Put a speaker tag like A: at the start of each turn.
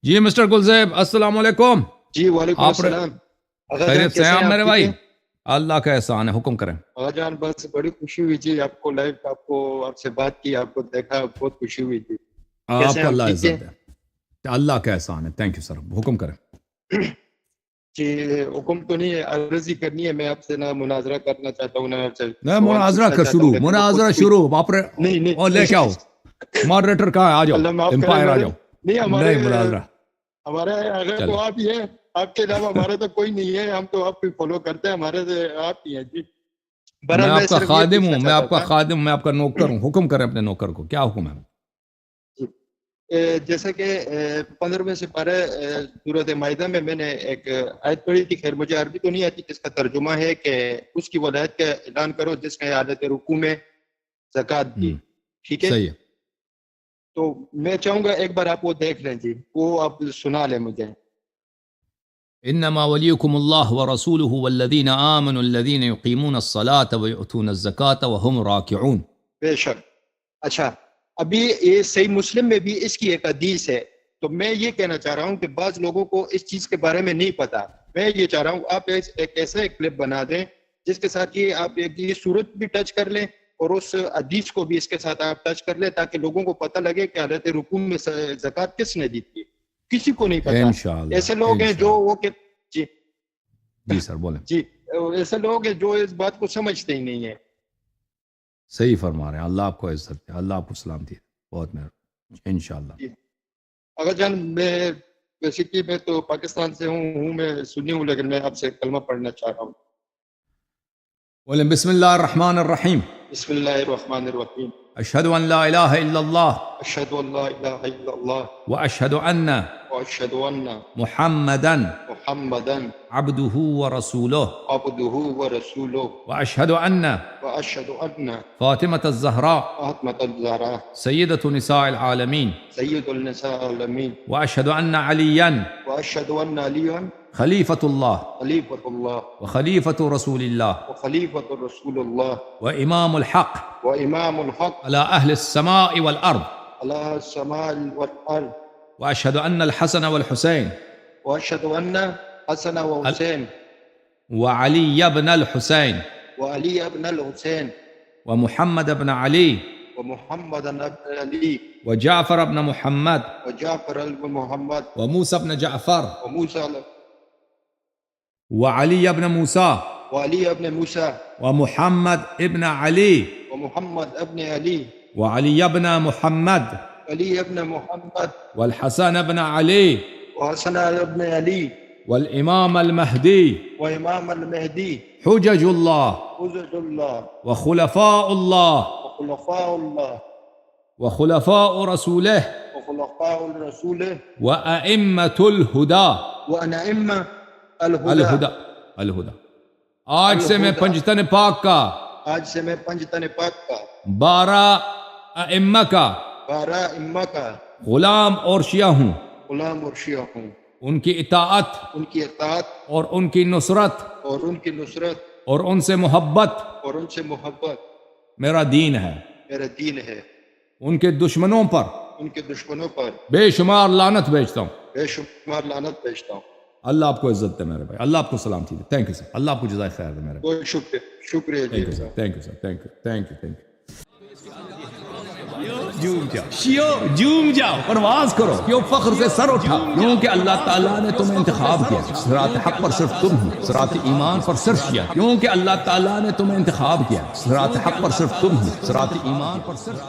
A: جی mister گلزیب السلام علیکم.
B: جی وعلیکم السلام.
A: خیریت سے ہیں آپ میرے بھائی؟ اللہ کا احسان ہے, حکم کریں.
B: آغا جان بس بڑی خوشی ہوئی جی, آپ کو لائیو آپ سے بات کی, آپ کو دیکھا, بہت خوشی ہوئی جی.
A: آپ کو اللہ عزت دے, اللہ کا احسان ہے. تھینک یو سر, حکم کریں.
B: جی حکم تو نہیں ہے, عرض ہی کرنی ہے. میں آپ سے نہ مناظرہ کرنا چاہتا ہوں
A: نہ مناظرہ کر شروع, مناظرہ شروع.
B: نہیں
A: اور لے کے آؤ ماڈریٹر کہاں ہے, آ جاؤ امپائر آ جاؤ.
B: نہیں
A: مناظرہ
B: ہمارے آگے تو آپ ہی ہیں, آپ کے علاوہ ہمارا تو کوئی نہیں ہے. ہم تو آپ کو فالو کرتے ہیں, ہمارے سے آپ ہی ہیں جی.
A: میں آپ کا خادم ہوں, میں آپ کا خادم, میں آپ کا نوکر ہوں. حکم کریں اپنے نوکر کو, کیا حکم ہے؟
B: جیسا کہ 15ویں سپارہ سورۃ مائدہ میں نے ایک آیت پڑھی تھی, خیر مجھے عربی تو نہیں آتی, جس کا ترجمہ ہے کہ اس کی ولایت کا اعلان کرو جس نے حالت رکوع میں زکوٰۃ دی. ٹھیک ہے,
A: صحیح ہے.
B: تو میں چاہوں گا ایک بار آپ وہ دیکھ لیں جی, وہ آپ سنا لیں مجھے.
A: انما ولیکم اللہ ورسولہ والذین آمنوا الذین یقیمون الصلاة ویؤتون الزکاة وهم راکعون.
B: بے شک. اچھا, ابھی یہ صحیح مسلم میں بھی اس کی ایک حدیث ہے. تو میں یہ کہنا چاہ رہا ہوں کہ بعض لوگوں کو اس چیز کے بارے میں نہیں پتا. میں یہ چاہ رہا ہوں آپ ایک ایسا کلپ بنا دیں جس کے ساتھ یہ آپ یہ صورت بھی ٹچ کر لیں اور اس حدیث کو بھی اس کے ساتھ آپ ٹچ کر لیں, تاکہ لوگوں کو پتہ لگے کہ حالت رکوع میں زکوٰۃ کس نے دی تھی. کسی کو نہیں پتا.
A: انشاءاللہ
B: ایسے لوگ ہیں جو وہ کہ
A: جی سر بولیں.
B: جی ایسے لوگ ہیں جو اس بات کو سمجھتے ہی نہیں ہیں.
A: صحیح فرما رہے ہیں, اللہ آپ کو عزت دے, اللہ آپ کو سلامتی دے, بہت مہربانی انشاءاللہ.
B: اگر جان میں بیسیکلی میں تو پاکستان سے ہوں, میں سنی ہوں, لیکن میں آپ سے کلمہ پڑھنا چاہ رہا ہوں.
A: بولیں بسم اللہ الرحمن الرحیم.
B: بسم اللہ الرحمن الرحیم.
A: اشہد ان لا الہ الا اللہ
B: اشہد ان لا الہ الا اللہ
A: واشہد ان
B: واشہد ان
A: محمدا
B: محمدا
A: عبدہ ورسولہ
B: عبدہ ورسولہ
A: واشہد ان
B: واشہد ان
A: فاطمۃ الزہراء
B: فاطمۃ الزہراء
A: سیدۃ نساء العالمین
B: سید النساء العالمین
A: واشہد ان علیا
B: واشہد ان علیٰ
A: خلیفۃ اللہ
B: خلیفۃ اللہ
A: وخلیفۃ رسول اللہ
B: وخلیفۃ رسول اللہ
A: وامام الحق
B: وامام الحق
A: علی اہل السماء والارض
B: علی السماء والارض
A: واشہد ان الحسن والحسین
B: واشہد ان حسن وحسین
A: وعلی بن الحسین
B: وعلی ابن الحسین
A: ومحمد بن علی
B: ومحمد ابن علی
A: وجعفر بن محمد
B: وجعفر ابن محمد
A: وموسى بن جعفر
B: وموسى
A: وعلي بن موسى
B: وعلي ابن موسى
A: ومحمد ابن علي
B: ومحمد ابن علي
A: وعلي بن محمد
B: علي ابن محمد
A: والحسن بن علي
B: وحسن ابن علي
A: والإمام المهدي
B: وإمام المهدي
A: حجج الله
B: حجج الله
A: وخلفاء الله
B: وخلفاء الله
A: وخلفاء رسوله
B: وخلفاء رسوله
A: وأئمة الهدى
B: وأئمة الهدى
A: الہدا. آج سے میں پنجتن پاک کا,
B: آج سے میں پنجتن پاک کا,
A: 12 ائمہ کا
B: 12 ائمہ کا
A: غلام اور شیعہ ہوں.
B: غلام اور شیعہ ہوں.
A: ان کی اطاعت,
B: ان کی اطاعت
A: اور ان کی نصرت,
B: اور ان کی نصرت,
A: اور ان سے محبت
B: اور ان سے محبت
A: میرا دین ہے.
B: میرا دین ہے.
A: ان کے دشمنوں پر,
B: ان کے دشمنوں پر
A: بے شمار لعنت بھیجتا ہوں.
B: بے شمار لعنت بھیجتا ہوں.
A: اللہ آپ کو عزت دے میرے بھائی, اللہ آپ کو سلامتی دے. تھینک یو سر, اللہ آپ کو جزائے خیر دے میرے بھائی.
B: بہت شکریہ
A: thank you sir, thank you sir, thank you, thank you, thank you. جھوم جاؤ شیو, جھوم جاؤ, پرواز کرو, کیوں فخر سے سر اٹھا, کیونکہ اللہ تعالیٰ نے تمہیں انتخاب کیا. صراط حق پر صرف تم ہو, صراط ایمان پر صرف شیعہ, کیونکہ اللہ تعالیٰ نے تمہیں انتخاب کیا. صراط حق پر صرف تم ہو, صراط ایمان پر صرف